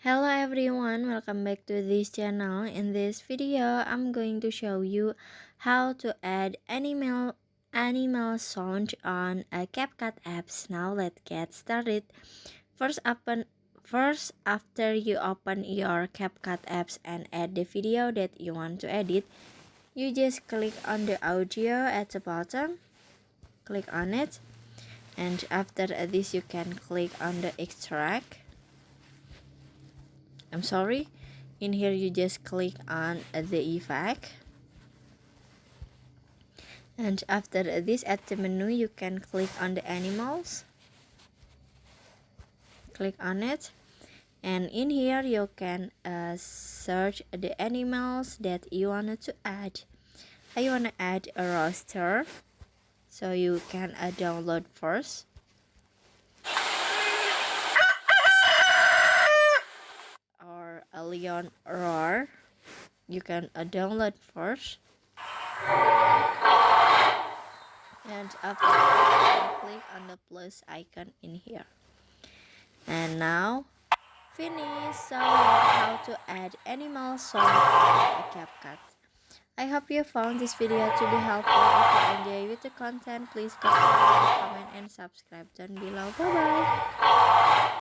Hello everyone, welcome back to this channel. In this video, I'm going to show you how to add animal sound on a CapCut apps. Now let's get started. First after you open your CapCut apps and add the video that you want to edit, you just click on the audio at the bottom. Click on it, and after this you can click on the extract. In here you just click on the effect, and after this at the menu you can click on the animals. Click on it, and in here you can search the animals that you wanted to add. I want to add a roster, so you can download first, or a lion roar. You can download first, and after that you can click on the plus icon in here. And now finish. So learn how to add animal sound on a CapCut. I hope you found this video to be helpful. If you enjoy with the content, please consider like, comment, and subscribe down below. Bye bye.